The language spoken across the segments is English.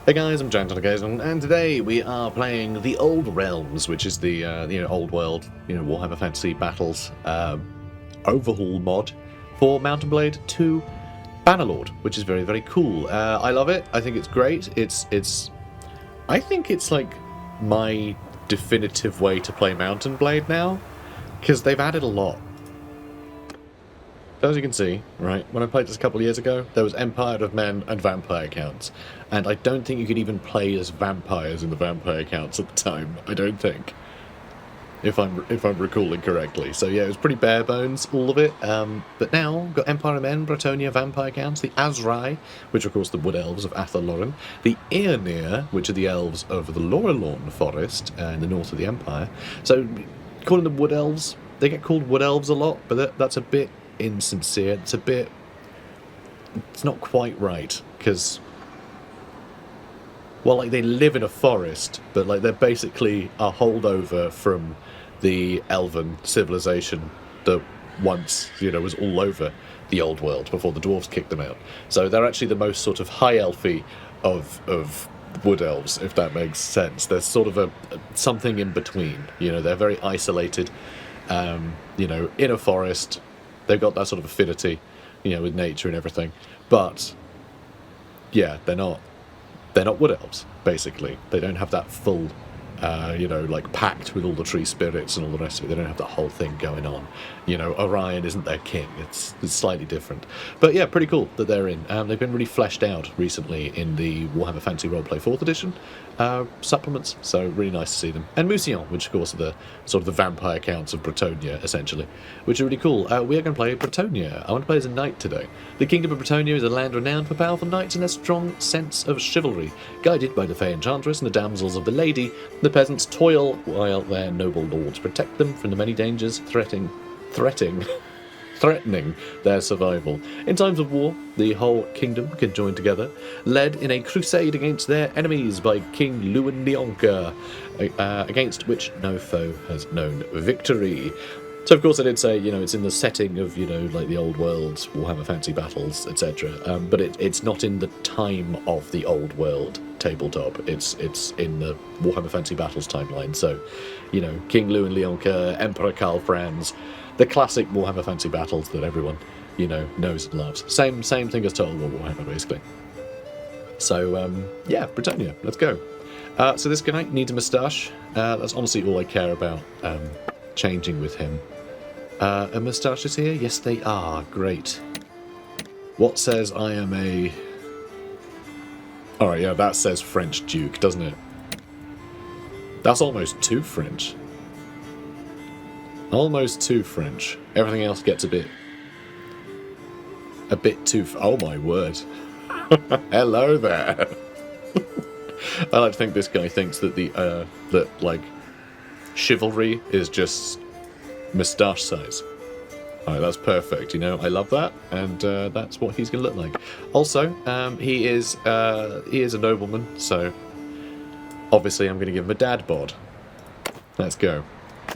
Hey guys, I'm Giant and today we are playing the Old Realms, which is the old world, Warhammer Fantasy Battles overhaul mod for Mount & Blade 2 Bannerlord, which is very, very cool. I love it. I think it's great. I think it's like my definitive way to play Mount & Blade now, because they've added a lot. As you can see, right, when I played this a couple of years ago, there was Empire of Men and Vampire counts, and I don't think you could even play as vampires in the Vampire counts at the time. I don't think, if I'm recalling correctly. So yeah, it was pretty bare bones, all of it. But now we've got Empire of Men, Bretonnia, Vampire counts, the Azrai, which are of course the Wood Elves of Atherloren, the Earnir, which are the elves of the Lorelorn Forest in the north of the Empire. So calling them Wood Elves, they get called Wood Elves a lot, but that's a bit insincere. It's not quite right, because, well, like, they live in a forest, but like they're basically a holdover from the elven civilization that once, was all over the old world before the dwarves kicked them out. So they're actually the most sort of high elfy of wood elves, if that makes sense. There's sort of something in between. They're very isolated, in a forest. They've got that sort of affinity, with nature and everything. But yeah, they're not wood elves, basically. They don't have that full, like pact with all the tree spirits and all the rest of it. They don't have that whole thing going on. Orion isn't their king. It's slightly different. But yeah, pretty cool that they're in. They've been really fleshed out recently in the Warhammer Fantasy Roleplay 4th edition supplements, so really nice to see them. And Mousillon, which of course are the sort of the vampire counts of Bretonnia, essentially, which are really cool. We are going to play Bretonnia. I want to play as a knight today. The Kingdom of Bretonnia is a land renowned for powerful knights and their strong sense of chivalry. Guided by the Fey Enchantress and the damsels of the Lady, the peasants toil while their noble lords protect them from the many dangers threatening their survival. In times of war, the whole kingdom can join together, led in a crusade against their enemies by King Luwin Leonka, against which no foe has known victory. So of course I did say, it's in the setting of, like the old world, Warhammer Fantasy Battles, etc. But it's not in the time of the old world tabletop. It's in the Warhammer Fantasy Battles timeline. So, King Luwin Leonka, Emperor Karl Franz, the classic Warhammer Fantasy Battles that everyone, knows and loves. Same thing as Total War Warhammer, basically. So, yeah, Bretonnia, let's go. So this guy needs a moustache. That's honestly all I care about changing with him. Are moustaches here? Yes, they are. Great. What says I am a... Alright, yeah, that says French Duke, doesn't it? That's almost too French. Almost too French. Everything else gets a bit too... Oh my word. Hello there. I like to think this guy thinks that chivalry is just moustache size. Alright, that's perfect, I love that, and that's what he's going to look like. Also, he is a nobleman, so obviously I'm going to give him a dad bod. Let's go.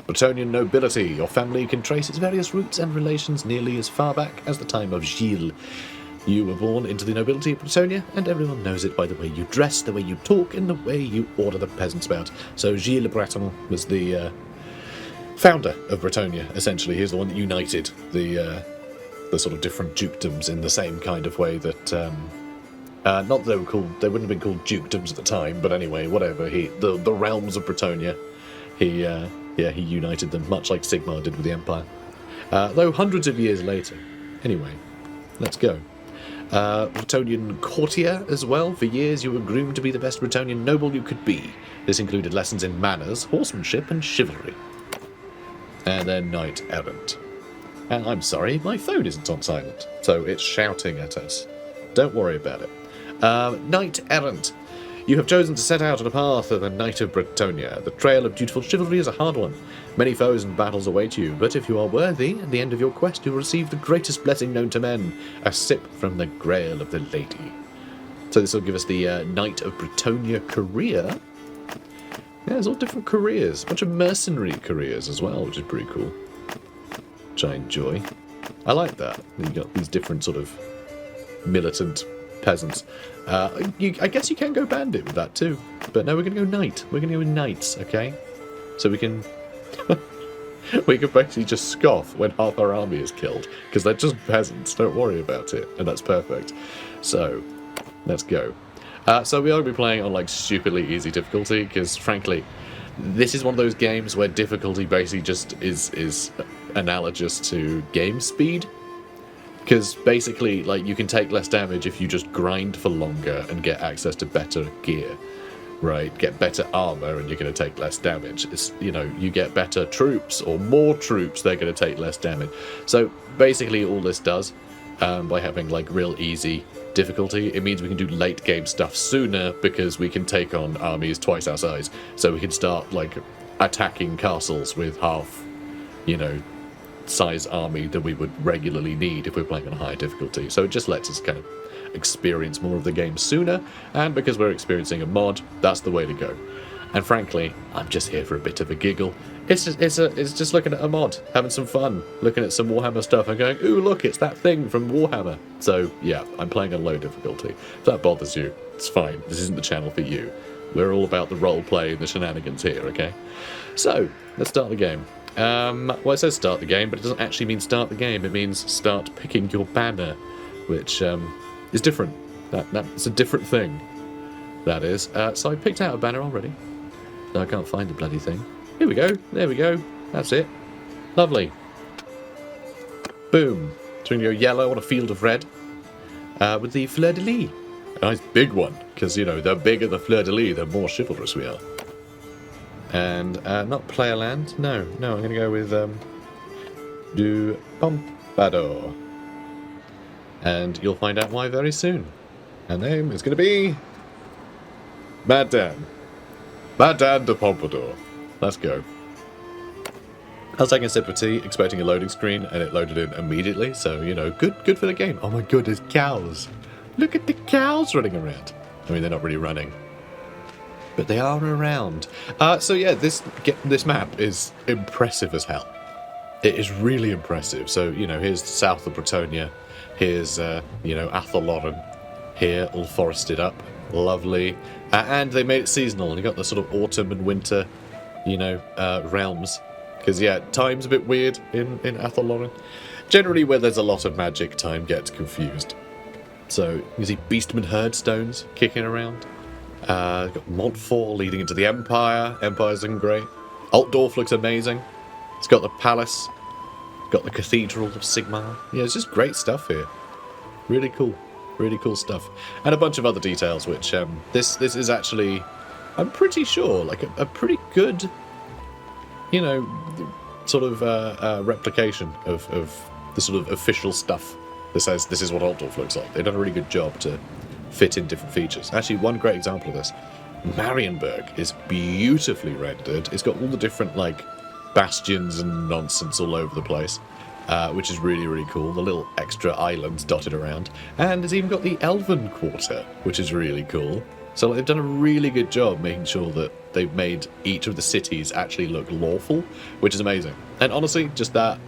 Bretonnian nobility. Your family can trace its various roots and relations nearly as far back as the time of Gilles. You were born into the nobility of Bretonnia, and everyone knows it by the way you dress, the way you talk, and the way you order the peasants about. So Gilles Le Breton was the founder of Bretonnia, essentially. He's the one that united the sort of different dukedoms in the same kind of way that... not that they wouldn't have been called dukedoms at the time, but anyway, whatever. The realms of Bretonnia, he united them, much like Sigmar did with the Empire. Though hundreds of years later. Anyway, let's go. Bretonnian courtier as well. For years you were groomed to be the best Bretonnian noble you could be. This included lessons in manners, horsemanship, and chivalry. And then knight errant. And I'm sorry, my phone isn't on silent, so it's shouting at us. Don't worry about it. Knight errant. You have chosen to set out on a path of the Knight of Bretonnia. The trail of dutiful chivalry is a hard one. Many foes and battles await you, but if you are worthy, at the end of your quest you'll receive the greatest blessing known to men, a sip from the grail of the lady. So this will give us the Knight of Bretonnia career. Yeah, there's all different careers. A bunch of mercenary careers as well, which is pretty cool. Which I enjoy. I like that. You've got these different sort of militant peasants. I guess you can go bandit with that too. But no, we're going to go knight. We're going to go with knights, okay? So we can... we can basically just scoff when half our army is killed. Because they're just peasants. Don't worry about it. And that's perfect. So, let's go. So we are going to be playing on, like, stupidly easy difficulty. Because, frankly, this is one of those games where difficulty basically just is analogous to game speed. Because basically, like, you can take less damage if you just grind for longer and get access to better gear, right? Get better armor and you're going to take less damage. It's, you know, you get better troops or more troops, they're going to take less damage. So basically all this does, by having, like, real easy difficulty, it means we can do late game stuff sooner because we can take on armies twice our size. So we can start, like, attacking castles with half, you know, size army that we would regularly need if we're playing on a higher difficulty. So it just lets us kind of experience more of the game sooner, and because we're experiencing a mod, that's the way to go. And frankly, I'm just here for a bit of a giggle. It's just looking at a mod, having some fun, looking at some Warhammer stuff and going, ooh, look, it's that thing from Warhammer. So yeah, I'm playing on low difficulty. If that bothers you, it's fine. This isn't the channel for you. We're all about the roleplay and the shenanigans here, okay? So, let's start the game. Well, it says start the game, but it doesn't actually mean start the game. It means start picking your banner, which is different. That's a different thing, that is. So I picked out a banner already. No, I can't find the bloody thing. Here we go. There we go. That's it. Lovely. Boom. So we're going to go yellow on a field of red with the fleur-de-lis. A nice big one, because, you know, the bigger the fleur-de-lis, the more chivalrous we are. And not player land. No, I'm going to go with Du Pompadour. And you'll find out why very soon. Her name is going to be Madame de Pompadour. Let's go. I was taking a sip of tea, expecting a loading screen, and it loaded in immediately. So, you know, good for the game. Oh my god, there's cows. Look at the cows running around. I mean, they're not really running, but they are around. So yeah, this map is impressive as hell. It is really impressive. So, you know, here's the south of Bretonnia. Here's, you know, Athelloren. Here, all forested up. Lovely. And they made it seasonal. And you got the sort of autumn and winter, you know, realms. Because, yeah, time's a bit weird in Athelloren. Generally, where there's a lot of magic, time gets confused. So, you see Beastman Herdstones kicking around. Got Montfort leading into the Empire. Empire's looking great. Altdorf looks amazing. It's got the palace. Got the Cathedral of Sigmar. Yeah, it's just great stuff here. Really cool. Really cool stuff. And a bunch of other details, which this is actually, I'm pretty sure, like a pretty good, you know, sort of replication of the sort of official stuff that says this is what Altdorf looks like. They've done a really good job to fit in different features. Actually, one great example of this, Marienburg is beautifully rendered. It's got all the different, like, bastions and nonsense all over the place, which is really, really cool. The little extra islands dotted around. And it's even got the Elven Quarter, which is really cool. So they've done a really good job making sure that they've made each of the cities actually look lawful, which is amazing. And honestly, just that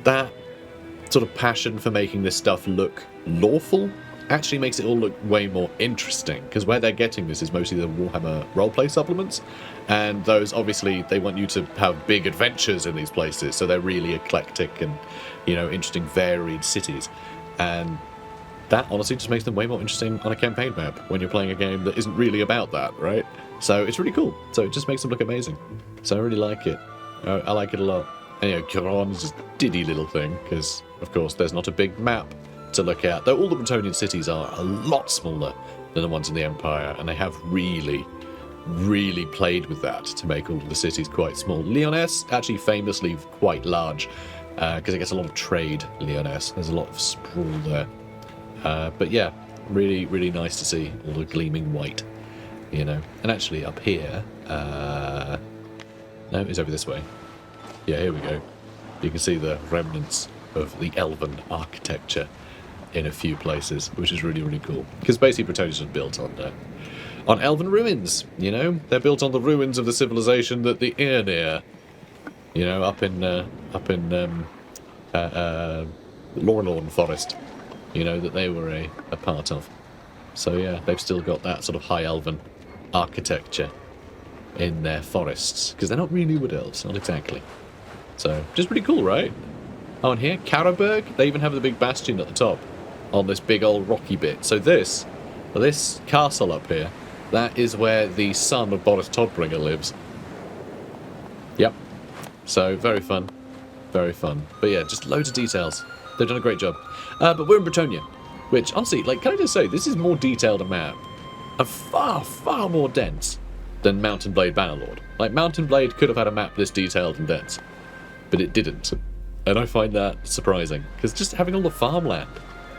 sort of passion for making this stuff look lawful actually makes it all look way more interesting, because where they're getting this is mostly the Warhammer roleplay supplements, and those, obviously, they want you to have big adventures in these places, so they're really eclectic and, you know, interesting, varied cities. And that honestly just makes them way more interesting on a campaign map when you're playing a game that isn't really about that, right? So it's really cool. So it just makes them look amazing. So I really like it. I like it a lot. And, you know, Caron's just diddy little thing, because, of course, there's not a big map to look at, though all the Bretonnian cities are a lot smaller than the ones in the Empire, and they have really played with that to make all of the cities quite small. Lyonesse, actually famously quite large, because it gets a lot of trade, Lyonesse. There's a lot of sprawl there. But yeah, really nice to see all the gleaming white, you know. And actually up here, no, it's over this way. Yeah, here we go. You can see the remnants of the elven architecture in a few places, which is really cool. Because basically Bretonnia's built on elven ruins, you know? They're built on the ruins of the civilization that the Aenir, you know, up in Lorelorn Forest. you know, that they were a part of. So yeah, they've still got that sort of high elven architecture in their forests, because they're not really wood elves, not exactly. So, just pretty cool, right? Oh, and here, Karaberg, they even have the big bastion at the top on this big old rocky bit. So this castle up here, that is where the son of Boris Todbringer lives. Yep. So, very fun. Very fun. But yeah, just loads of details. They've done a great job. But we're in Bretonnia, which, honestly, like, can I just say, this is more detailed a map, and far, far more dense than Mount and Blade Bannerlord. Like, Mount and Blade could have had a map this detailed and dense, but it didn't. And I find that surprising, because just having all the farmland,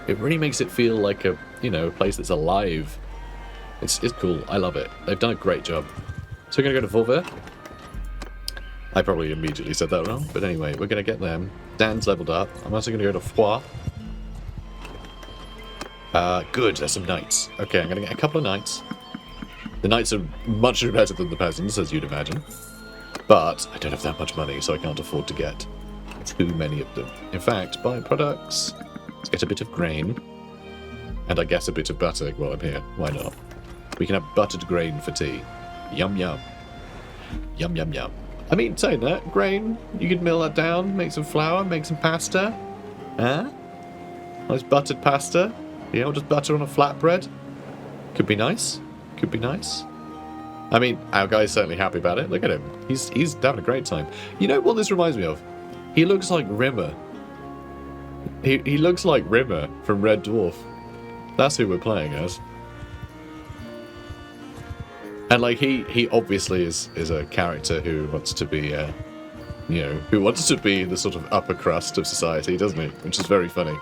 it really makes it feel like a, you know, a place that's alive. It's cool. I love it. They've done a great job. So we're going to go to Vauvert. I probably immediately said that wrong, but anyway, we're going to get them. Dan's leveled up. I'm also going to go to Foix. Good, there's some knights. Okay, I'm going to get a couple of knights. The knights are much better than the peasants, as you'd imagine. But I don't have that much money, so I can't afford to get too many of them. In fact, buy products. Let's get a bit of grain. And I guess a bit of butter while I'm here. Why not? We can have buttered grain for tea. Yum, yum. Yum, yum, yum. I mean, saying that, grain, you could mill that down, make some flour, make some pasta. Huh? Nice buttered pasta. You know, just butter on a flatbread. Could be nice. Could be nice. I mean, our guy's certainly happy about it. Look at him. He's having a great time. You know what this reminds me of? He looks like Rimmer. He looks like Rimmer from Red Dwarf. That's who we're playing as. And like he obviously is a character who wants to be you know, who wants to be the sort of upper crust of society, doesn't he? Which is very funny.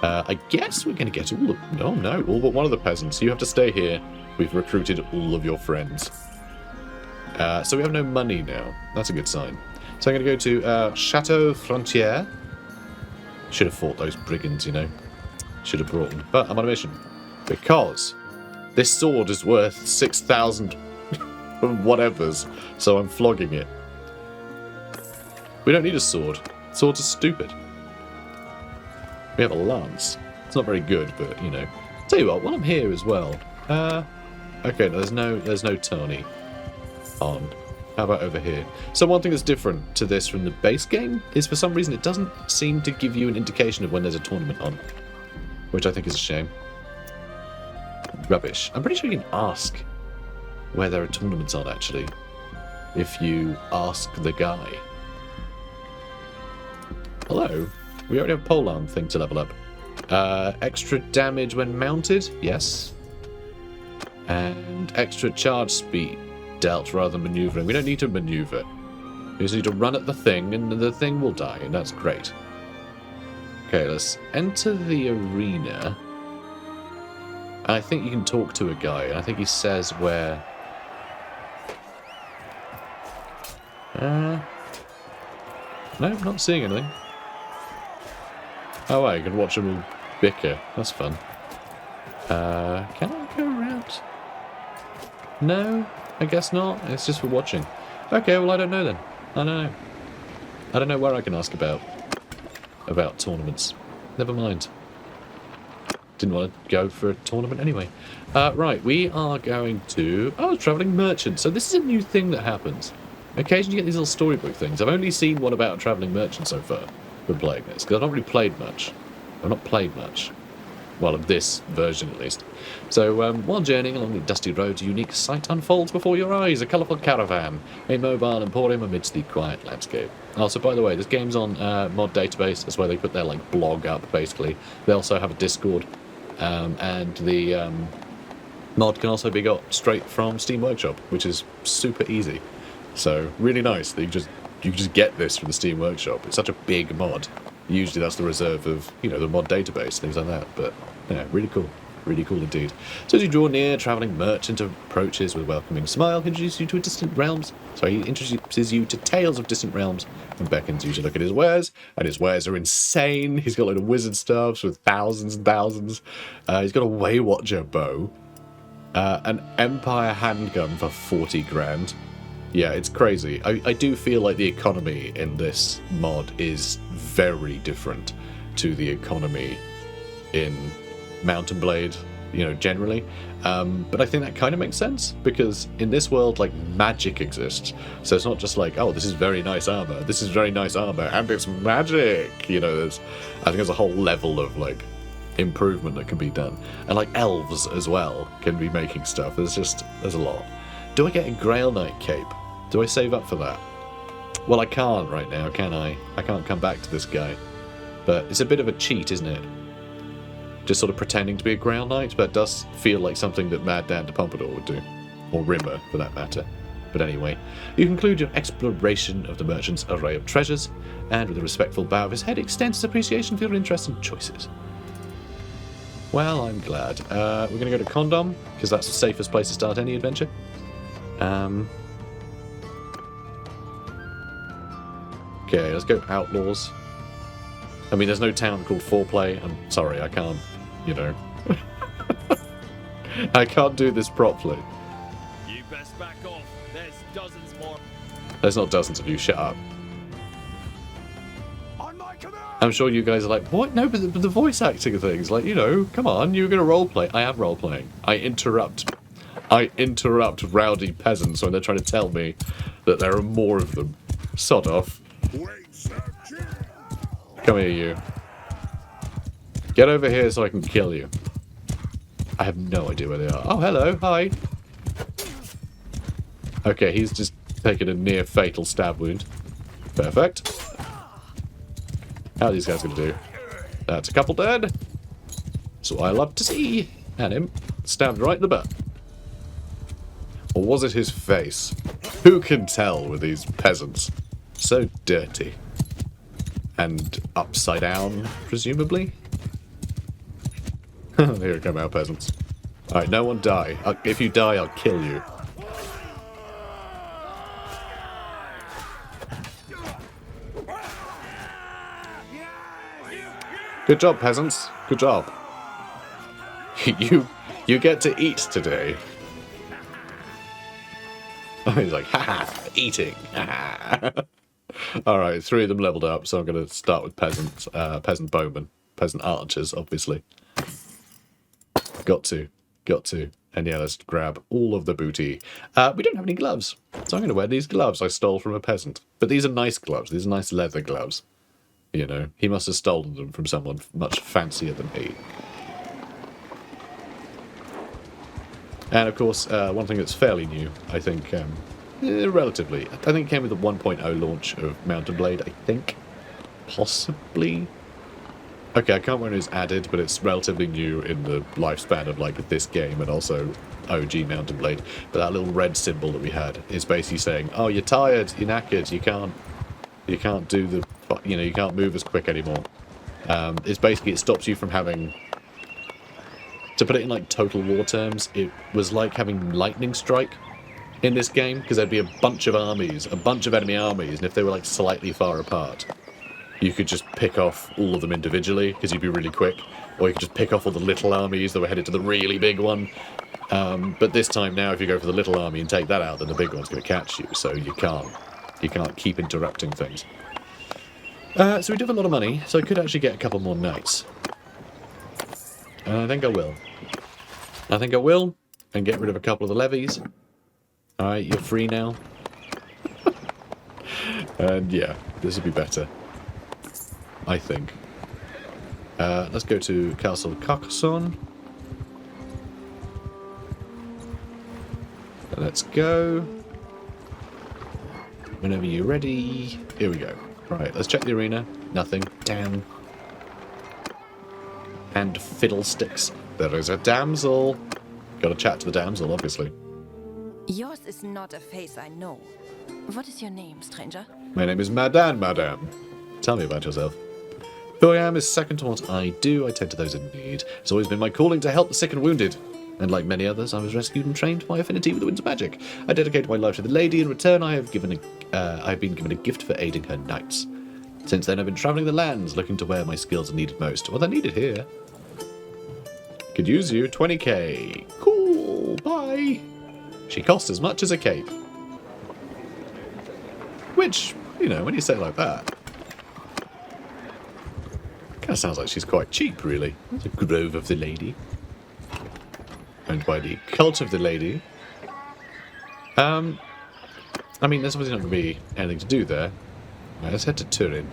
I guess we're going to get all but one of the peasants. You have to stay here. We've recruited all of your friends. So we have no money now. That's a good sign. So I'm going to go to Chateau Frontière. Should have fought those brigands, you know. Should have brought them. But I'm on a mission. Because this sword is worth 6,000 whatevers. So I'm flogging it. We don't need a sword. Swords are stupid. We have a lance. It's not very good, but, you know. Tell you what, while I'm here as well. Okay, no, there's no tourney on. How about over here? So one thing that's different to this from the base game is for some reason it doesn't seem to give you an indication of when there's a tournament on. Which I think is a shame. Rubbish. I'm pretty sure you can ask where there are tournaments on, actually. If you ask the guy. Hello? We already have a polearm thing to level up. Extra damage when mounted? Yes. And extra charge speed dealt rather than maneuvering. We don't need to maneuver. We just need to run at the thing and the thing will die, and that's great. Okay, let's enter the arena. And I think you can talk to a guy, and I think he says where... No, I'm not seeing anything. Oh, wow, you can watch them all bicker. That's fun. Can I go around? No, I guess not. It's just for watching. Okay, well, I don't know then. I don't know. I don't know where I can ask about tournaments. Never mind. Didn't want to go for a tournament anyway. Right, we are going to... Oh, Travelling Merchant. So this is a new thing that happens. Occasionally you get these little storybook things. I've only seen one about a Travelling Merchant so far when playing this, because I've not really played much. I've not played much. Well, of this version at least. So, while journeying along the dusty roads, a unique sight unfolds before your eyes. A colourful caravan, a mobile emporium amidst the quiet landscape. Also, by the way, this game's on mod database. That's where they put their like blog up, basically. They also have a Discord. And the mod can also be got straight from Steam Workshop, which is super easy. So, really nice that you can just get this from the Steam Workshop. It's such a big mod. Usually that's the reserve of, you know, the mod database, things like that. But, yeah, really cool. Really cool indeed. So as you draw near, Travelling Merchant approaches with a welcoming smile, introduces you to distant realms. So he introduces you to tales of distant realms and beckons you to look at his wares. And his wares are insane. He's got a load of wizard stuffs with thousands and thousands. He's got a Waywatcher bow. An Empire handgun for 40 grand. Yeah, it's crazy. I do feel like the economy in this mod is very different to the economy in Mount & Blade, you know, generally. But I think that kind of makes sense, because in this world, like, magic exists. So it's not just like, oh, this is very nice armor, this is very nice armor, and it's magic! You know, I think there's a whole level of, like, improvement that can be done. And, like, elves as well can be making stuff. There's a lot. Do I get a Grail Knight cape? Do I save up for that? Well, I can't right now, can I? I can't come back to this guy. But it's a bit of a cheat, isn't it? Just sort of pretending to be a Grail Knight, but it does feel like something that Mad Dan de Pompadour would do. Or Rimmer, for that matter. But anyway, you conclude your exploration of the merchant's array of treasures, and with a respectful bow of his head, extends his appreciation for your interests and choices. Well, I'm glad. We're going to go to Condom, because that's the safest place to start any adventure. Okay, let's go Outlaws. I mean, there's no town called Foreplay. I'm sorry, I can't, you know. I can't do this properly. You best back off. There's dozens more. There's not dozens of you, shut up. On my command! I'm sure you guys are like, what? No, but the voice acting things, like, you know, come on, you're going to roleplay. I am roleplaying. I interrupt rowdy peasants when they're trying to tell me that there are more of them. Sod off. Come here, you. Get over here so I can kill you. I have no idea where they are. Oh, hello. Hi. Okay, he's just taken a near fatal stab wound. Perfect. How are these guys going to do? That's a couple dead. That's what I love to see. And him stabbed right in the butt. Or was it his face? Who can tell with these peasants? So dirty. And upside down, presumably? Here come our peasants. Alright, no one die. If you die, I'll kill you. Good job, peasants. Good job. You get to eat today. Oh, he's like, haha, eating. Alright, 3 of them leveled up, so I'm going to start with peasants, peasant bowmen, peasant archers, obviously. Got to. And yeah, let's grab all of the booty. We don't have any gloves, so I'm going to wear these gloves I stole from a peasant. But these are nice gloves, these are nice leather gloves. You know, he must have stolen them from someone much fancier than me. And of course, one thing that's fairly new, I think, relatively, I think it came with the 1.0 launch of Mount & Blade, I think. Possibly. Okay, I can't remember when it was added, but it's relatively new in the lifespan of, like, this game and also OG Mount & Blade. But that little red symbol that we had is basically saying, oh, you're tired, you're knackered, you can't do the, you know, you can't move as quick anymore. It's basically, it stops you from having, to put it in, like, Total War terms, it was like having lightning strike in this game, because there'd be a bunch of armies, a bunch of enemy armies, and if they were, like, slightly far apart, you could just pick off all of them individually, because you'd be really quick, or you could just pick off all the little armies that were headed to the really big one. But this time now, if you go for the little army and take that out, then the big one's going to catch you, so you can't keep interrupting things. So we do have a lot of money, so I could actually get a couple more knights. I think I will. And get rid of a couple of the levies. Alright, you're free now. And yeah, this would be better. I think. Let's go to Castle Carcassonne. Let's go. Whenever you're ready. Here we go. Right, let's check the arena. Nothing. Damn. And fiddlesticks. There is a damsel. Gotta chat to the damsel, obviously. Yours is not a face I know. What is your name, stranger? My name is Madame, madame. Tell me about yourself. Who I am is second to what I do. I tend to those in need. It's always been my calling to help the sick and wounded. And like many others, I was rescued and trained by affinity with the winds of magic. I dedicated my life to the lady. In return, I have been given a gift for aiding her knights. Since then, I've been travelling the lands, looking to where my skills are needed most. Well, they're needed here. Could use you. 20k. Cool. Bye. She costs as much as a cape. Which, you know, when you say it like that, kind That sounds like she's quite cheap, really. It's a Grove of the Lady. Owned by the Cult of the Lady. I mean, there's obviously not going to be anything to do there. Right, let's head to Turin.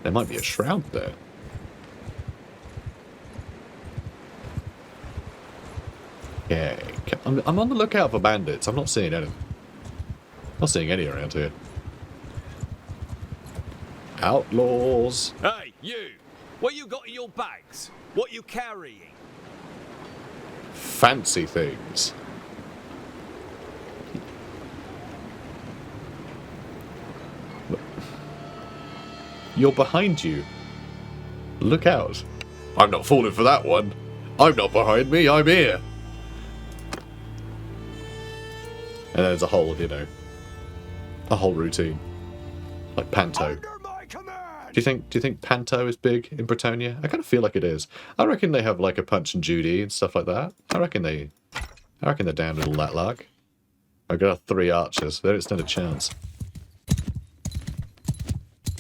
There might be a shroud there. Okay. I'm on the lookout for bandits. I'm not seeing any. Not seeing any around here. Outlaws. Hey, you! What you got in your bags? What you carrying? Fancy things. You're behind you. Look out. I'm not falling for that one. I'm not behind me, I'm here. And there's a whole, you know, a whole routine. Like Panto. Under my command! Do you think Panto is big in Bretonnia? I kind of feel like it is. I reckon they have like a Punch and Judy and stuff like that. I reckon they're down with all that lark. I've got 3 archers. They don't stand a chance.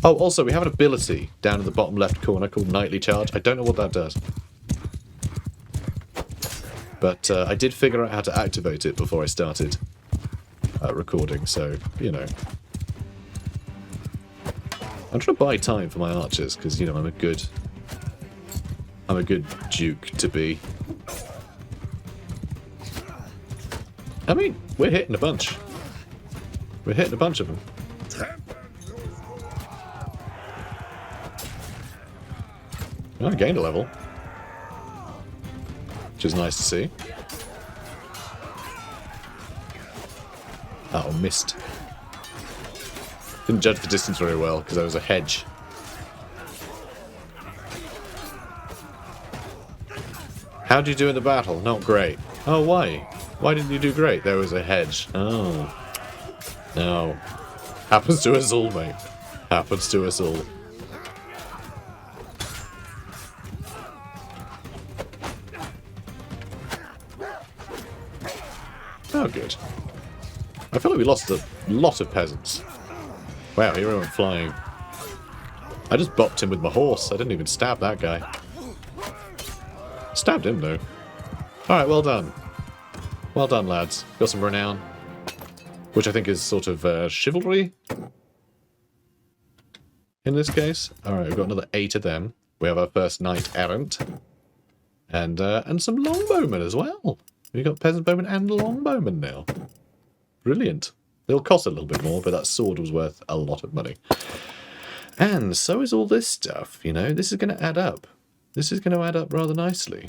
Oh, also, we have an ability down in the bottom left corner called Nightly Charge. I don't know what that does. But I did figure out how to activate it before I started recording, so, you know. I'm trying to buy time for my archers, because, you know, I'm a good duke to be. I mean, we're hitting a bunch. We're hitting a bunch of them. I gained a level, which is nice to see. Oh, missed. Didn't judge the distance very well because there was a hedge. How'd you do in the battle? Not great. Oh, why? Why didn't you do great? There was a hedge. Oh. No. Happens to us all, mate. Happens to us all. Oh, good. I feel like we lost a lot of peasants. Wow, he went flying. I just bopped him with my horse. I didn't even stab that guy. Stabbed him, though. Alright, well done. Well done, lads. Got some renown. Which I think is sort of chivalry. In this case. Alright, we've got another 8 of them. We have our first knight errant. And some longbowmen as well. We've got peasant bowmen and longbowmen now. Brilliant. They'll cost a little bit more, but that sword was worth a lot of money. And so is all this stuff, you know. This is going to add up. This is going to add up rather nicely.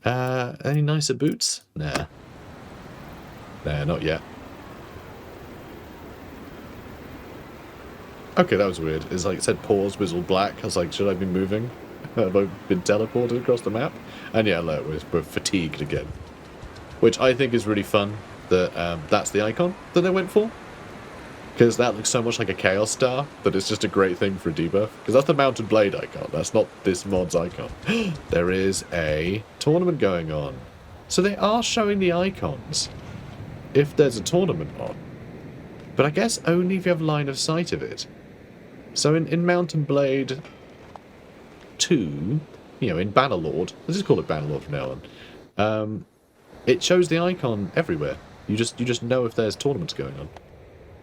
Any nicer boots? Nah. Nah, not yet. Okay, that was weird. It's like it said pause, was all black. I was like, should I be moving? Have I been teleported across the map? And yeah, look, we're fatigued again. Which I think is really fun that that's the icon that they went for. Because that looks so much like a Chaos Star that it's just a great thing for a debuff. Because that's the Mounted Blade icon. That's not this mod's icon. There is a tournament going on. So they are showing the icons if there's a tournament on. But I guess only if you have line of sight of it. So in Mountain Blade 2, you know, in Bannerlord, let's just call it Bannerlord from now on, it shows the icon everywhere. You just know if there's tournaments going on.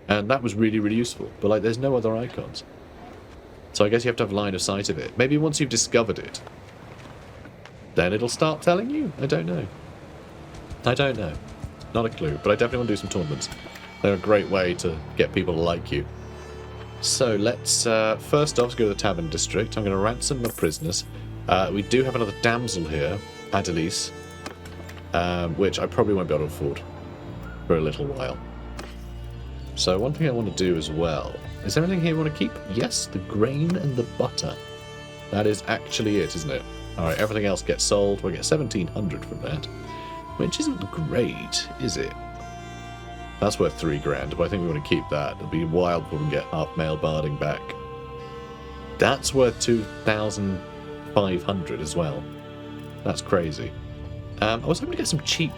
And that was really, really useful. But, like, there's no other icons. So I guess you have to have line of sight of it. Maybe once you've discovered it, then it'll start telling you. I don't know. I don't know. Not a clue. But I definitely want to do some tournaments. They're a great way to get people to like you. So let's first off go to the Tavern District. I'm going to ransom my prisoners. We do have another damsel here, Adelise, which I probably won't be able to afford for a little while. So one thing I want to do as well, is there anything here you want to keep? Yes, the grain and the butter. That is actually it, isn't it? Alright, everything else gets sold. We'll get 1,700 from that, which isn't great, is it? That's worth 3 grand, but I think we want to keep that. It'll be wild if we can get half male barding back. That's worth 2,500 as well. That's crazy. I was hoping to get some cheap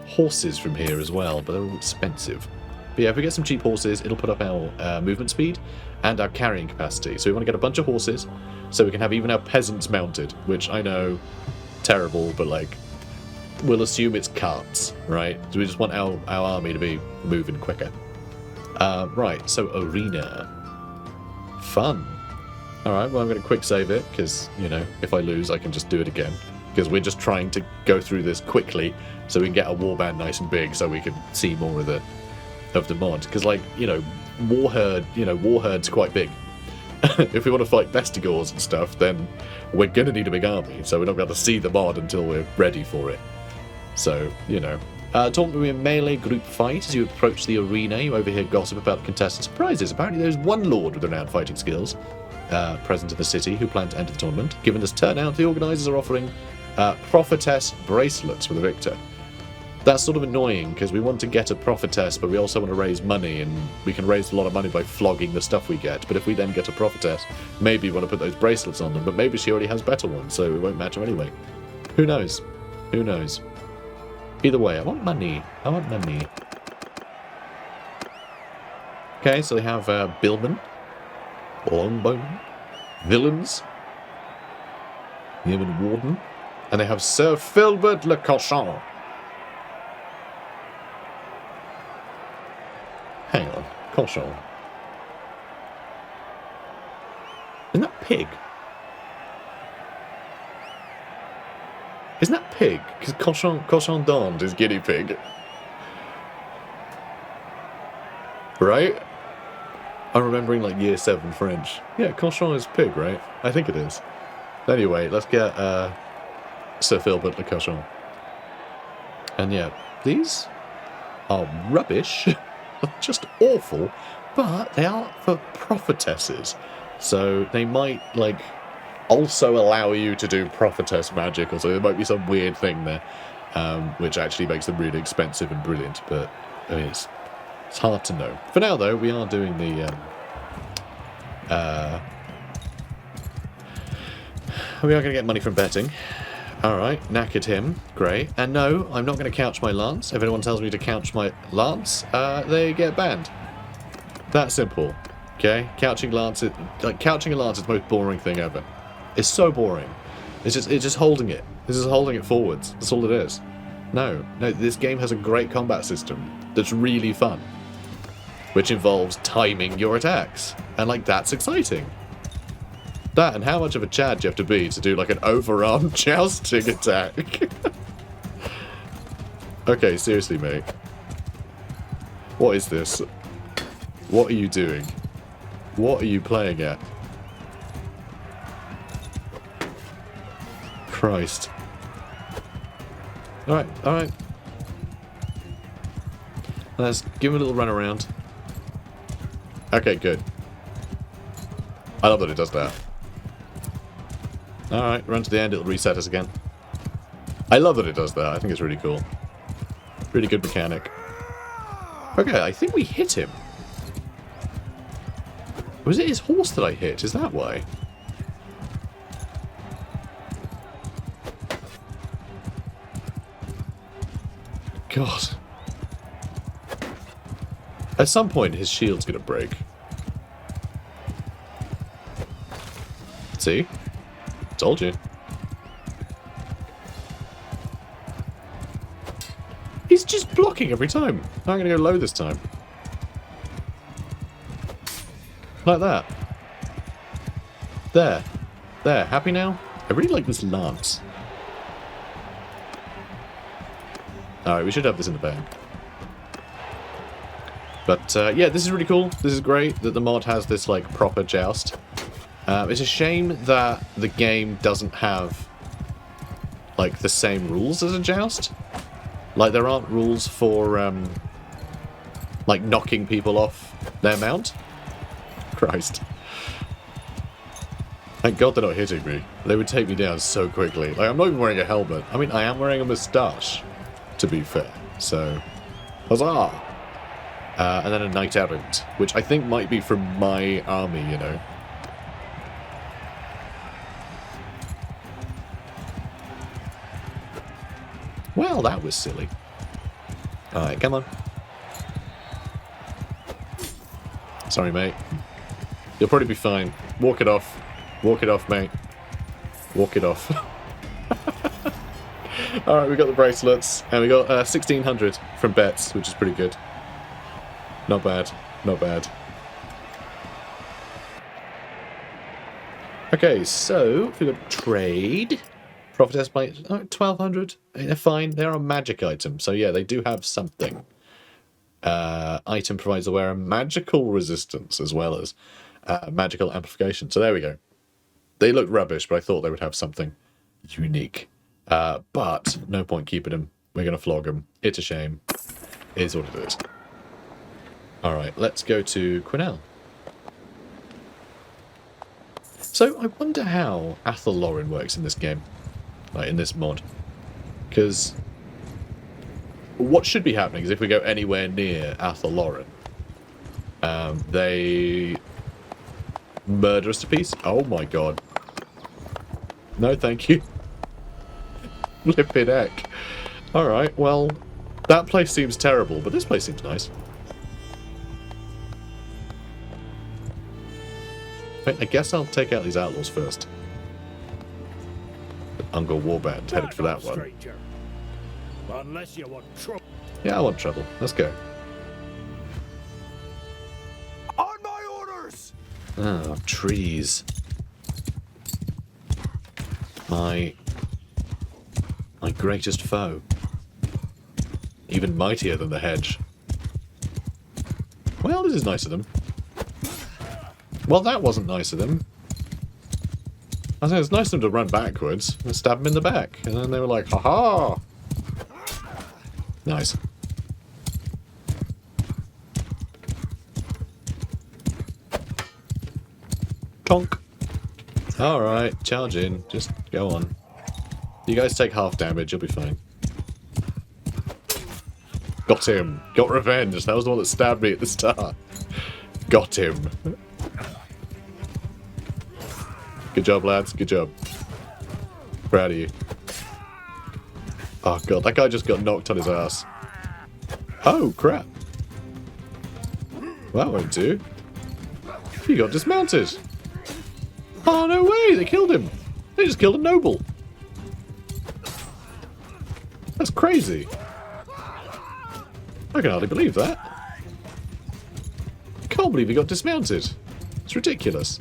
horses from here as well, but they're all expensive. But yeah, if we get some cheap horses, it'll put up our movement speed, and our carrying capacity. So we want to get a bunch of horses so we can have even our peasants mounted, which I know, terrible, but like, we'll assume it's carts, right? So we just want our army to be moving quicker. Right, so arena. Fun. Alright, well I'm going to quick save it, because, you know, if I lose I can just do it again. Because we're just trying to go through this quickly so we can get our warband nice and big so we can see more of the mod. Because, like, you know, Warherde's quite big. If we want to fight Vestigors and stuff, then we're going to need a big army, so we're not going to see the mod until we're ready for it. So, you know. Tournament will be a melee group fight. As you approach the arena, you overhear gossip about the contestants' prizes. Apparently there's one lord with renowned fighting skills present in the city who plan to enter the tournament. Given this turnout, the organisers are offering prophetess bracelets for the victor. That's sort of annoying, because we want to get a prophetess, but we also want to raise money, and we can raise a lot of money by flogging the stuff we get. But if we then get a prophetess, maybe we want to put those bracelets on them, but maybe she already has better ones, so it won't matter anyway. Who knows? Who knows? Either way, I want money. I want money. Okay, so they have Billman, Longbowmen, Villains, Yeoman Warden, and they have Sir Filbert Le Cochon. Hang on, Cochon. Isn't that pig? Isn't that pig? Because Cochon d'Inde is guinea pig. Right? I'm remembering like year 7 French. Yeah, Cochon is pig, right? I think it is. Anyway, let's get Sir Filbert Le Cochon. And yeah, these are rubbish. Just awful. But they are for prophetesses. So they might, like, also allow you to do prophetess magic, or so there might be some weird thing there, which actually makes them really expensive and brilliant, but I mean, it's hard to know. For now, though, we are doing the we are going to get money from betting. Alright, knackered him, great. And no, I'm not going to couch my lance. If anyone tells me to couch my lance, they get banned. That simple. Okay, couching a lance is the most boring thing ever. It's so boring. It's just holding it. This is holding it forwards. That's all it is. No, this game has a great combat system that's really fun, which involves timing your attacks, and like that's exciting. That and how much of a Chad do you have to be to do like an overarm jousting attack? Okay, seriously, mate. What is this? What are you doing? What are you playing at? Christ. Alright, alright. Let's give him a little run around. Okay, good. I love that it does that. Alright, run to the end, it'll reset us again. I love that it does that, I think it's really cool. Really good mechanic. Okay, I think we hit him. Was it his horse that I hit? Is that why? God. At some point, his shield's gonna break. See? Told you. He's just blocking every time. I'm gonna go low this time. Like that. There. There. Happy now? I really like this lance. Alright, we should have this in the bag. But, yeah, this is really cool. This is great that the mod has this, like, proper joust. It's a shame that the game doesn't have, like, the same rules as a joust. Like, there aren't rules for, like, knocking people off their mount. Christ. Thank God they're not hitting me. They would take me down so quickly. Like, I'm not even wearing a helmet. I mean, I am wearing a moustache, to be fair. So, huzzah! And then a knight errant, which I think might be from my army, you know. Well, that was silly. Alright, come on. Sorry, mate. You'll probably be fine. Walk it off. Walk it off, mate. Walk it off. Alright, we got the bracelets. And we got 1,600 from bets, which is pretty good. Not bad. Not bad. Okay, so we got trade. Profit estimate 1,200. They're fine. They're a magic item. So yeah, they do have something. Item provides the wearer magical resistance as well as magical amplification. So there we go. They look rubbish, but I thought they would have something unique. But no point keeping them. We're going to flog them. It's a shame. It is what it is. Alright, let's go to Quinnell. So I wonder how Athellorin works in this game. Like in this mod. Because what should be happening is if we go anywhere near Athellorin, they murder us to peace. Oh my god. No, thank you. Flippin' heck. Alright, well, that place seems terrible, but this place seems nice. Wait, I guess I'll take out these outlaws first. Ungol Warband headed for that one. Unless you want trouble. Yeah, I want trouble. Let's go. On my orders! Oh, trees. My greatest foe. Even mightier than the hedge. Well, this is nice of them. Well, that wasn't nice of them. I think it's nice of them to run backwards and stab them in the back. And then they were like, ha-ha! Nice. Tonk. Alright, charge in. Just go on. You guys take half damage, you'll be fine. Got him. Got revenge. That was the one that stabbed me at the start. Got him. Good job, lads. Good job. Proud of you. Oh god, that guy just got knocked on his ass. Oh, crap. Well, that won't do. He got dismounted. Oh, no way! They killed him! They just killed a noble! That's crazy. I can hardly believe that. I can't believe he got dismounted. It's ridiculous.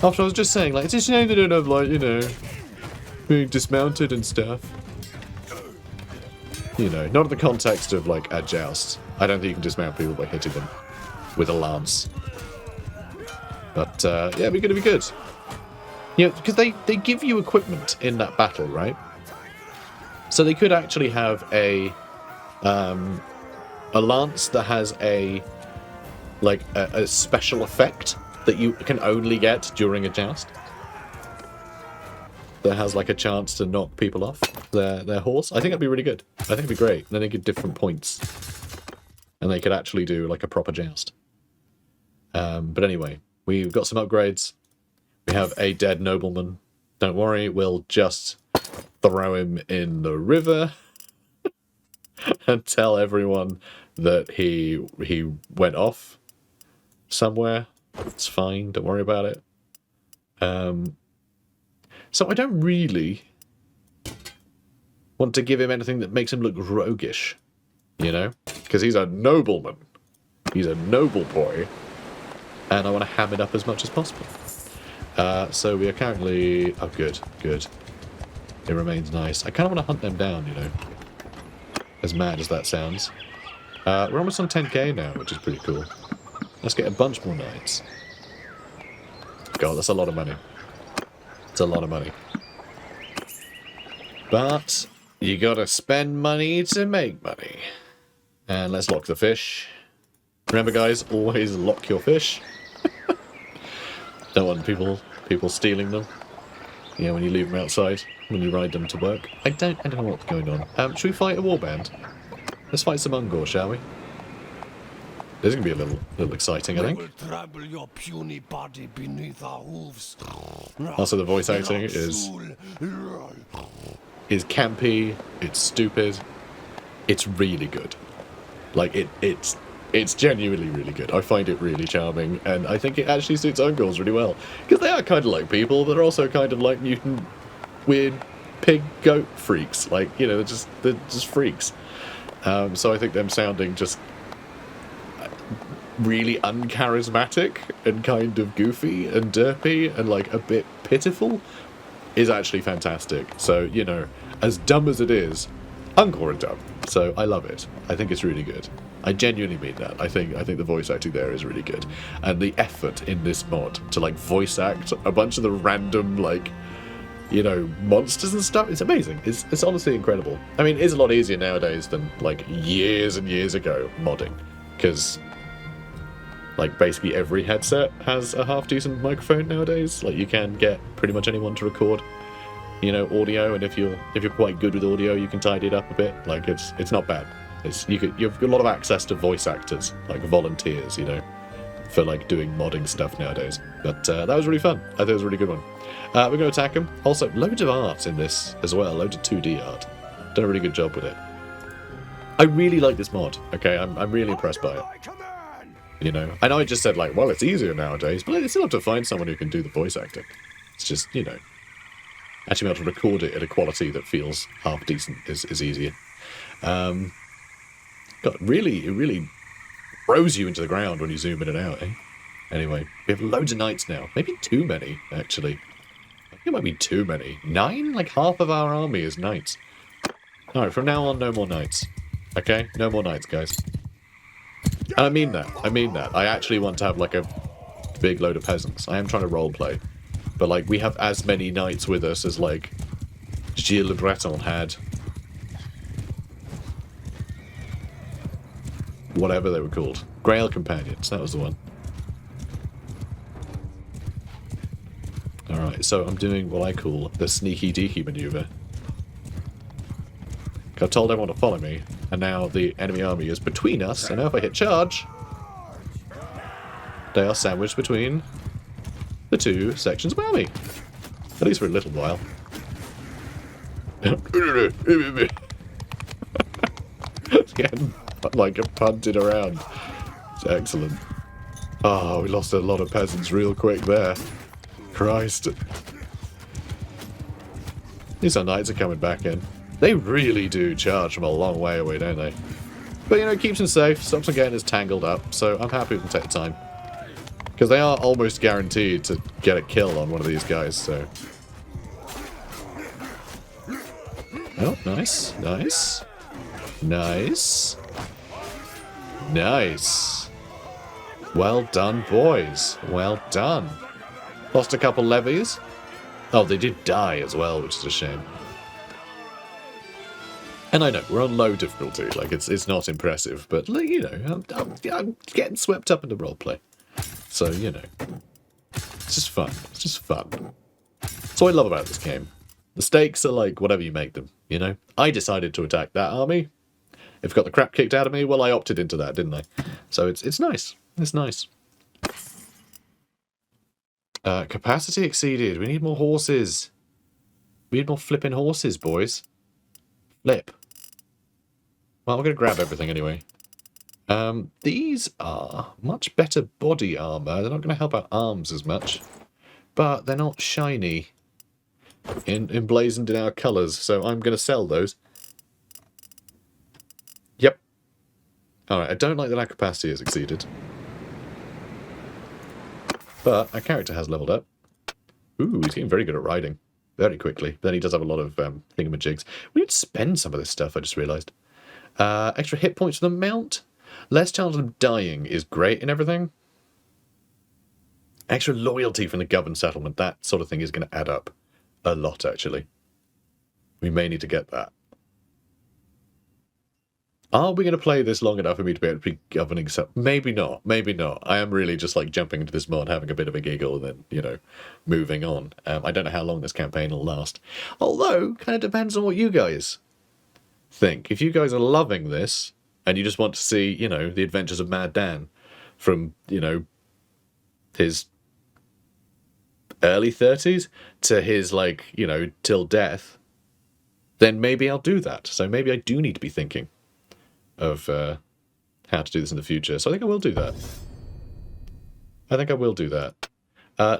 After I was just saying, like, it's a shame they don't have, like, you know, being dismounted and stuff. You know, not in the context of, like, a joust. I don't think you can dismount people by hitting them with a lance. But, yeah, we're going to be good. Yeah, because they give you equipment in that battle, right? So they could actually have a lance that has a special effect that you can only get during a joust. That has like a chance to knock people off their horse. I think that'd be really good. I think it'd be great. Then they get different points. And they could actually do like a proper joust. But anyway, we've got some upgrades. We have a dead nobleman. Don't worry, we'll just throw him in the river and tell everyone that he went off somewhere. It's fine, don't worry about it. So I don't really want to give him anything that makes him look roguish, you know? Because he's a nobleman. He's a noble boy. And I want to ham it up as much as possible. So we are currently... Oh, good, good. It remains nice. I kind of want to hunt them down, you know. As mad as that sounds. We're almost on 10k now, which is pretty cool. Let's get a bunch more knights. God, that's a lot of money. It's a lot of money. But you gotta spend money to make money. And let's lock the fish. Remember, guys, always lock your fish. Don't want people stealing them. Yeah, when you leave them outside, when you ride them to work. I don't know what's going on. Should we fight a warband? Let's fight some Ungor, shall we? This is gonna be a little exciting, I think. We will trample your puny body beneath our hooves. Also, the voice acting is campy. It's stupid. It's really good. Like it's It's genuinely really good. I find it really charming, and I think it actually suits uncles really well. Because they are kind of like people, but they're also kind of like mutant, weird pig goat freaks. Like, you know, they're just freaks. So I think them sounding just really uncharismatic and kind of goofy and derpy and like a bit pitiful is actually fantastic. So, you know, as dumb as it is, Uncle are dumb. So I love it. I think it's really good. I genuinely mean that. I think the voice acting there is really good. And the effort in this mod to like voice act a bunch of the random like, you know, monsters and stuff, it's amazing. It's honestly incredible. I mean, it's a lot easier nowadays than like years and years ago modding, because like basically every headset has a half decent microphone nowadays. Like you can get pretty much anyone to record, you know, audio, and if you're quite good with audio, you can tidy it up a bit. Like it's not bad. You've got a lot of access to voice actors, like volunteers, you know, for like doing modding stuff nowadays. But that was really fun. I think it was a really good one. We're going to attack them. Also, loads of art in this as well. Loads of 2D art. Done a really good job with it. I really like this mod. Okay, I'm really impressed by it. You know, I know I just said like, well, it's easier nowadays, but I still have to find someone who can do the voice acting. It's just, you know, actually being able to record it at a quality that feels half decent is easier. God, it really throws you into the ground when you zoom in and out, eh? Anyway, we have loads of knights now. Maybe too many, actually. I think it might be too many. 9? Like half of our army is knights. Alright, from now on, no more knights. Okay? No more knights, guys. And I mean that. I actually want to have like a big load of peasants. I am trying to roleplay. But like, we have as many knights with us as like Gilles Le Breton had. Whatever they were called. Grail Companions, that was the one. Alright, so I'm doing what I call the sneaky deaky maneuver. I've told everyone to follow me, and now the enemy army is between us, and now if I hit charge, they are sandwiched between the two sections of my army. At least for a little while. Getting like a punted around. It's excellent. Oh, we lost a lot of peasants real quick there. Christ. These are knights are coming back in. They really do charge from a long way away, don't they? But, you know, it keeps them safe, stops them getting us tangled up, so I'm happy we can take the time. Because they are almost guaranteed to get a kill on one of these guys, so... Oh, nice, nice. Nice. Nice. Well done, boys. Well done. Lost a couple levies. Oh, they did die as well, which is a shame. And I know, we're on low difficulty, like, it's not impressive, but, like, you know, I'm getting swept up into roleplay. So, you know, it's just fun. It's just fun. That's what I love about this game. The stakes are like whatever you make them, you know? I decided to attack that army. If I got the crap kicked out of me, well, I opted into that, didn't I? So it's nice. It's nice. Capacity exceeded. We need more horses. We need more flipping horses, boys. Flip. Well, we're going to grab everything anyway. These are much better body armor. They're not going to help our arms as much. But they're not shiny. Emblazoned in our colours, so I'm going to sell those. Yep. Alright, I don't like that our capacity has exceeded. But our character has leveled up. Ooh, he's getting very good at riding. Very quickly. Then he does have a lot of thingamajigs. We need to spend some of this stuff, I just realised. Extra hit points for the mount. Less chance of dying is great and everything. Extra loyalty from the governed settlement. That sort of thing is going to add up a lot, actually. We may need to get that. Are we going to play this long enough for me to be able to be governing stuff? Maybe not. Maybe not. I am really just like jumping into this mod, having a bit of a giggle, and then, you know, moving on. I don't know how long this campaign will last. Although, kind of depends on what you guys think. If you guys are loving this, and you just want to see, you know, the adventures of Mad Dan from, you know, his early 30s to his, like, you know, till death, then maybe I'll do that. So maybe I do need to be thinking of how to do this in the future, so I think I will do that. I think I will do that.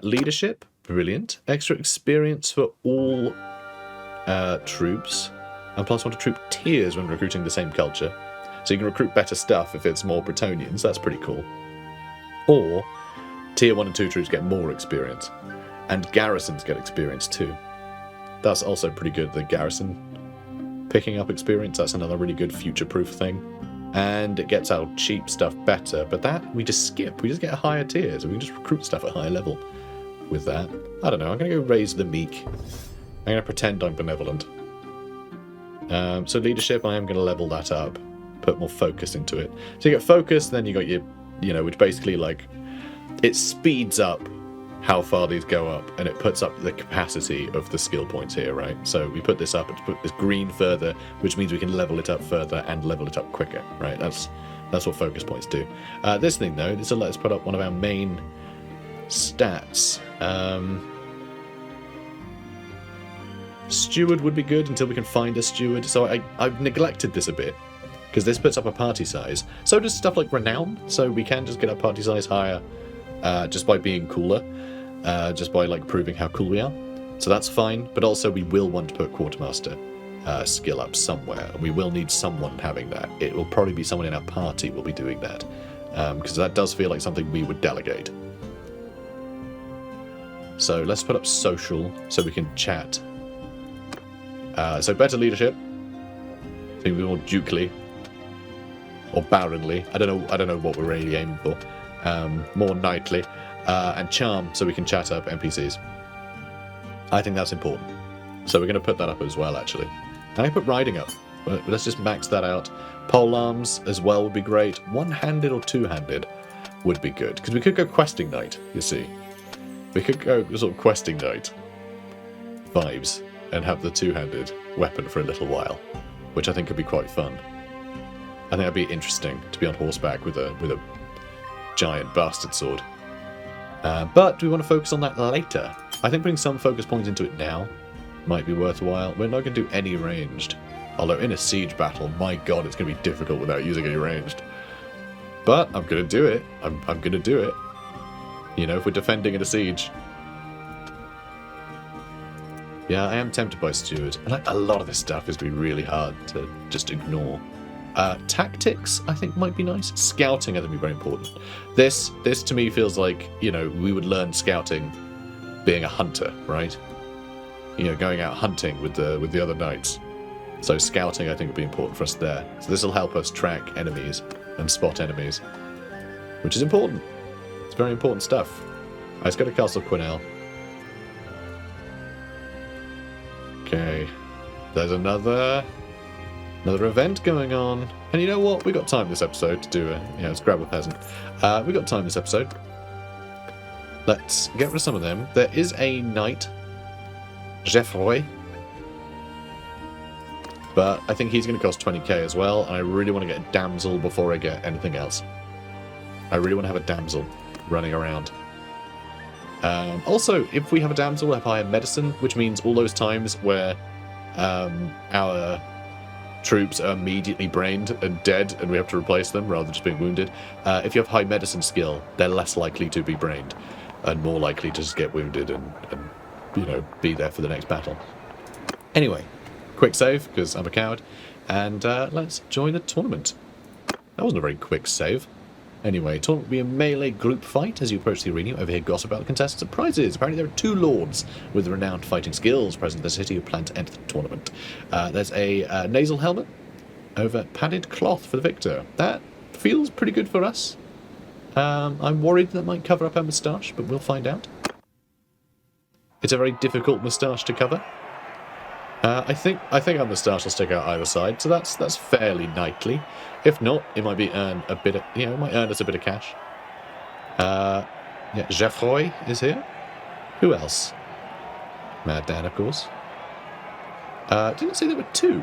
Leadership, brilliant. Extra experience for all troops, and +1 to troop tiers when recruiting the same culture. So you can recruit better stuff if it's more Bretonnians, that's pretty cool. Or, tier 1 and 2 troops get more experience, and garrisons get experience too. That's also pretty good, the garrison picking up experience, that's another really good future-proof thing. And it gets our cheap stuff better, but that we just skip, we just get a higher tier, so we can just recruit stuff at higher level with that. I don't know, I'm going to go raise the meek. I'm going to pretend I'm benevolent. So leadership, I am going to level that up. Put more focus into it. So you get focus, then you got your, which basically, like, it speeds up how far these go up, and it puts up the capacity of the skill points here, right? So we put this up, and put this green further, which means we can level it up further and level it up quicker, right? That's what focus points do. This thing, though, this will let us put up one of our main stats. Steward would be good until we can find a steward. So I've neglected this a bit, because this puts up a party size. So does stuff like renown, so we can just get our party size higher just by being cooler, just by like proving how cool we are. So that's fine, but also we will want to put quartermaster skill up somewhere, and we will need someone having that. It will probably be someone in our party will be doing that, because that does feel like something we would delegate. So let's put up social so we can chat. So better leadership. I think we're more dukely or baronly. I don't know what we're really aiming for. More knightly, and charm so we can chat up NPCs. I think that's important. So we're going to put that up as well, actually. And I put riding up. But let's just max that out. Pole arms as well would be great. One-handed or two-handed would be good, because we could go questing knight. You see, we could go sort of questing knight vibes and have the two-handed weapon for a little while, which I think could be quite fun. I think that'd be interesting to be on horseback with a giant bastard sword. But do we want to focus on that later? I think putting some focus points into it now might be worthwhile. We're not going to do any ranged. Although in a siege battle, my god, it's going to be difficult without using any ranged. But I'm going to do it. I'm going to do it. If we're defending in a siege. Yeah, I am tempted by Steward. And a lot of this stuff is going to be really hard to just ignore. Tactics, I think, might be nice. Scouting, I think, would be very important. This to me feels like, we would learn scouting being a hunter, right? Going out hunting with the other knights. So scouting, I think, would be important for us there. So this will help us track enemies and spot enemies, which is important. It's very important stuff. Let's go to Castle Quinnell. Okay, there's another event going on. And you know what? We got time this episode to do let's grab a peasant. We got time this episode. Let's get rid of some of them. There is a knight, Geoffroy. But I think he's going to cost 20k as well. And I really want to get a damsel before I get anything else. I really want to have a damsel running around. Also, if we have a damsel, we'll have higher medicine, which means all those times where our troops are immediately brained and dead and we have to replace them rather than just being wounded. If you have high medicine skill, they're less likely to be brained and more likely to just get wounded and be there for the next battle. Anyway, quick save, because I'm a coward, and let's join the tournament. That wasn't a very quick save. Anyway, tournament will be a melee group fight. As you approach the arena, you overhear gossip about the contestants and prizes. Apparently there are 2 lords with renowned fighting skills present in the city who plan to enter the tournament. There's a nasal helmet over padded cloth for the victor. That feels pretty good for us. I'm worried that might cover up our moustache, but we'll find out. It's a very difficult moustache to cover. I think our moustache will stick out either side, so that's fairly knightly. If not, it might earn a bit of, it might earn us a bit of cash. Yeah, Geoffroy is here. Who else? Mad Dan, of course. Didn't say there were 2.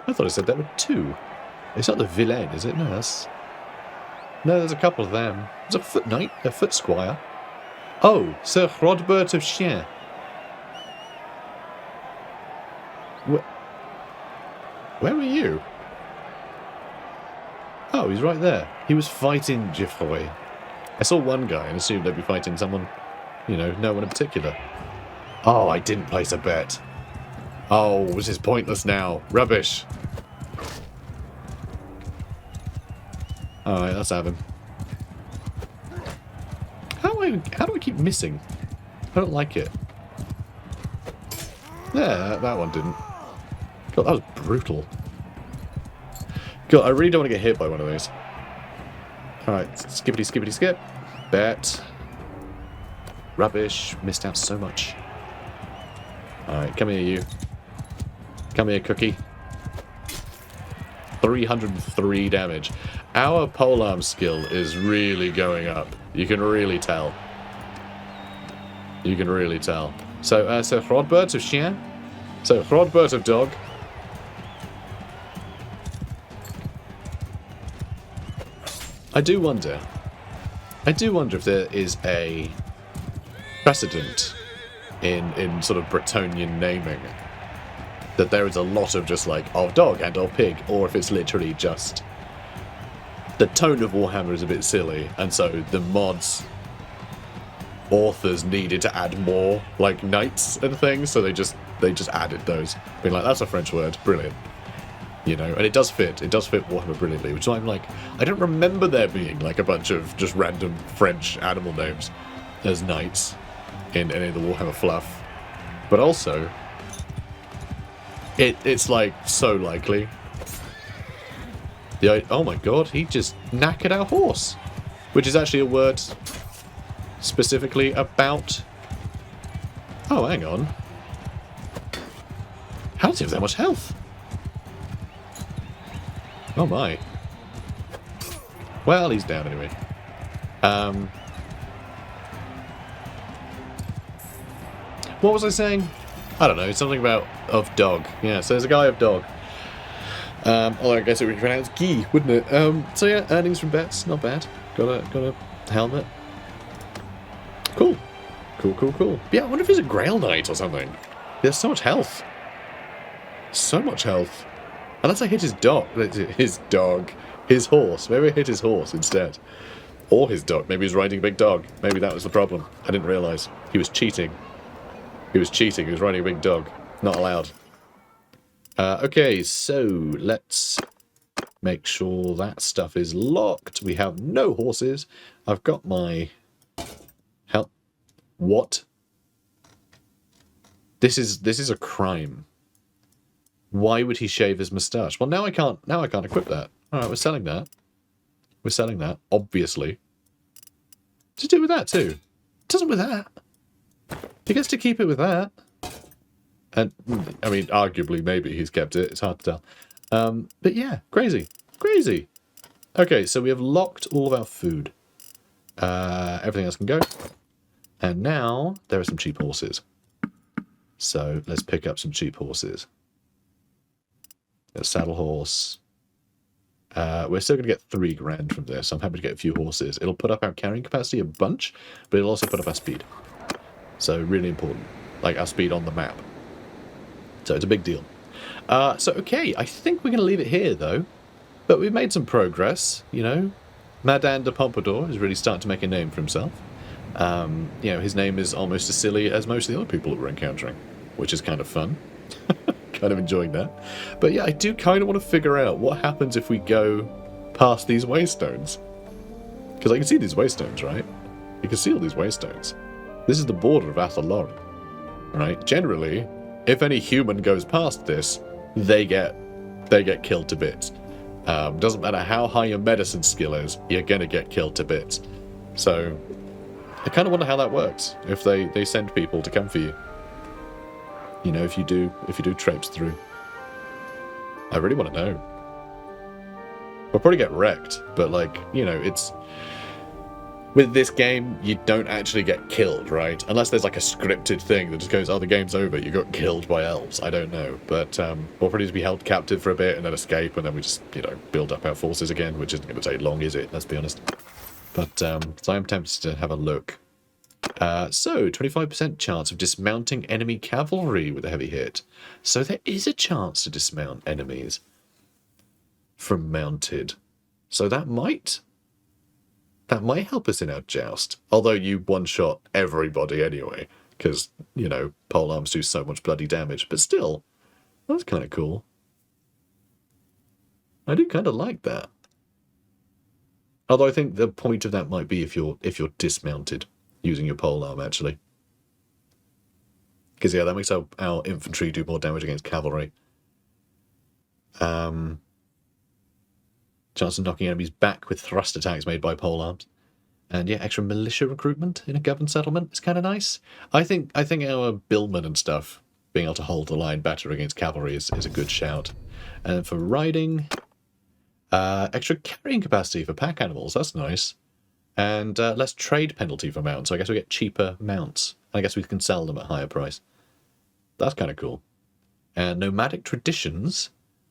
I thought I said there were 2. It's not the villain, is it? No, there's a couple of them. There's a foot knight, a foot squire. Oh, Sir Rodbert of Chien. Where were you? Oh, he's right there. He was fighting Geoffroy. I saw one guy and assumed they'd be fighting someone, you know, no one in particular. Oh, I didn't place a bet. Oh, this is pointless now. Rubbish. Alright, let's have him. How do I keep missing? I don't like it. Yeah, that one didn't. God, that was brutal. God, I really don't want to get hit by one of those. Alright, skippity, skippity, skip. Bet. Rubbish. Missed out so much. Alright, come here, you. Come here, cookie. 303 damage. Our polearm skill is really going up. You can really tell. You can really tell. So Rodbert of chien. So Rodbert of dog. I do wonder if there is a precedent in sort of Bretonnian naming that there is a lot of just like of dog and of pig, or if it's literally just the tone of Warhammer is a bit silly, and so the mods authors needed to add more like knights and things, so they just added those, being like, that's a French word, brilliant, you know, and it does fit Warhammer brilliantly, which is why I'm like, I don't remember there being like a bunch of just random French animal names as knights in any of the Warhammer fluff, but also it's like so likely. Oh my god, he just knackered our horse, which is actually a word specifically about. Oh, hang on. How does he have that much health? Oh my. Well, he's down anyway. What was I saying? I don't know, something about of dog. Yeah, so there's a guy of dog. Although I guess it would be pronounced Guy, wouldn't it? So yeah, earnings from bets, not bad. Got a helmet. Cool. Cool. Yeah, I wonder if he's a Grail Knight or something. There's so much health. So much health. Unless I hit his dog. His horse. Maybe I hit his horse instead. Or his dog. Maybe he's riding a big dog. Maybe that was the problem. I didn't realise. He was cheating. He was riding a big dog. Not allowed. Okay, so let's make sure that stuff is locked. We have no horses. I've got my... Help. What? This is a crime. Why would he shave his moustache? Well, now I can't equip that. Alright, we're selling that. We're selling that, obviously. To do with that too. It doesn't with that. He gets to keep it with that. And, I mean, arguably, maybe he's kept it. It's hard to tell. But yeah, crazy. Crazy. Okay, so we have locked all of our food. Everything else can go. And now, there are some cheap horses. So, let's pick up some cheap horses. A saddle horse. We're still going to get 3 grand from this. I'm happy to get a few horses. It'll put up our carrying capacity a bunch, but it'll also put up our speed. So, really important. Like, our speed on the map. So, it's a big deal. Okay, I think we're going to leave it here, though. But we've made some progress, you know. Madame de Pompadour is really starting to make a name for himself. You know, his name is almost as silly as most of the other people that we're encountering, which is kind of fun. Kind of enjoying that. But yeah, I do kind of want to figure out what happens if we go past these waystones. Because I can see these waystones, right? You can see all these waystones. This is the border of Athalor, right? Generally, if any human goes past this, they get killed to bits. Doesn't matter how high your medicine skill is, you're gonna get killed to bits. So, I kind of wonder how that works. If they send people to come for you. You know, if you do traipse through. I really want to know. We'll probably get wrecked, but like, you know, it's... With this game, you don't actually get killed, right? Unless there's like a scripted thing that just goes, oh, the game's over, you got killed by elves. I don't know. But we'll probably just be held captive for a bit and then escape, and then we just, you know, build up our forces again, which isn't going to take long, is it? Let's be honest. But, so I'm tempted to have a look. So, 25% chance of dismounting enemy cavalry with a heavy hit. So there is a chance to dismount enemies from mounted So that might help us in our joust. Although you one-shot everybody anyway, because, you know, polearms do so much bloody damage. But still, that's kind of cool. I do kind of like that. Although I think the point of that might be if you're dismounted using your polearm, actually. Because, yeah, that makes our infantry do more damage against cavalry. Chance of knocking enemies back with thrust attacks made by polearms. And, yeah, extra militia recruitment in a governed settlement is kind of nice. I think our billmen and stuff being able to hold the line better against cavalry is a good shout. And for riding, extra carrying capacity for pack animals, that's nice. And less trade penalty for mounts, so I guess we get cheaper mounts. I guess we can sell them at higher price. That's kind of cool. And nomadic traditions,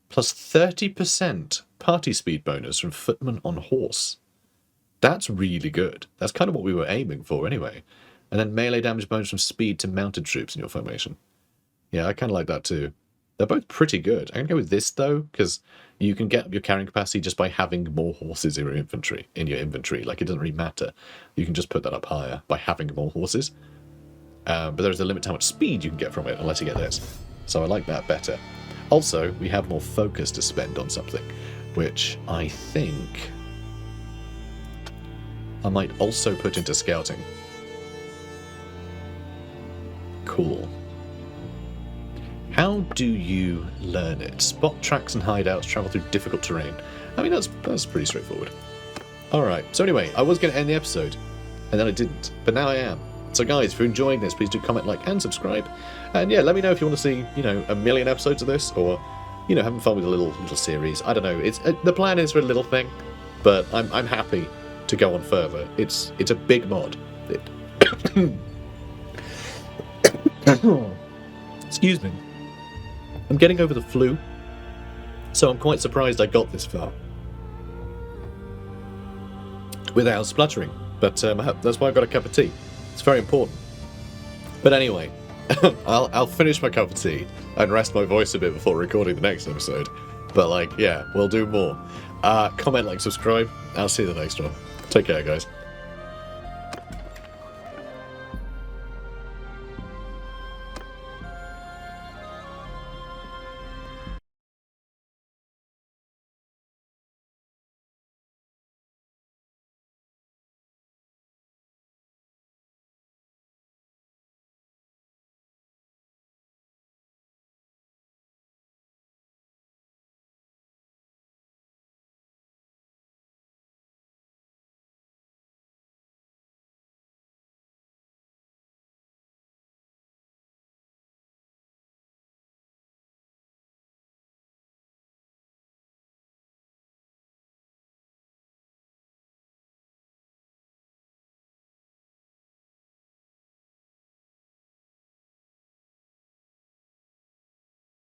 plus 30% party speed bonus from footmen on horse. That's really good. That's kind of what we were aiming for anyway. And then melee damage bonus from speed to mounted troops in your formation. Yeah, I kind of like that too. They're both pretty good. I'm going to go with this though, because you can get your carrying capacity just by having more horses in your inventory. Like, it doesn't really matter. You can just put that up higher by having more horses. But there's a limit to how much speed you can get from it unless you get this. So I like that better. Also, we have more focus to spend on something, which I think I might also put into scouting. Cool. How do you learn it? Spot tracks and hideouts, travel through difficult terrain. I mean, that's pretty straightforward. Alright, so anyway, I was going to end the episode, and then I didn't, but now I am. So guys, if you're enjoying this, please do comment, like, and subscribe. And yeah, let me know if you want to see, you know, a million episodes of this, or, you know, having fun with a little series. I don't know. It's the plan is for a little thing, but I'm happy to go on further. It's a big mod. Excuse me. I'm getting over the flu, so I'm quite surprised I got this far without spluttering. But that's why I've got a cup of tea. It's very important. But anyway, I'll finish my cup of tea and rest my voice a bit before recording the next episode. But like, yeah, we'll do more. Comment, like, subscribe. I'll see you in the next one. Take care, guys.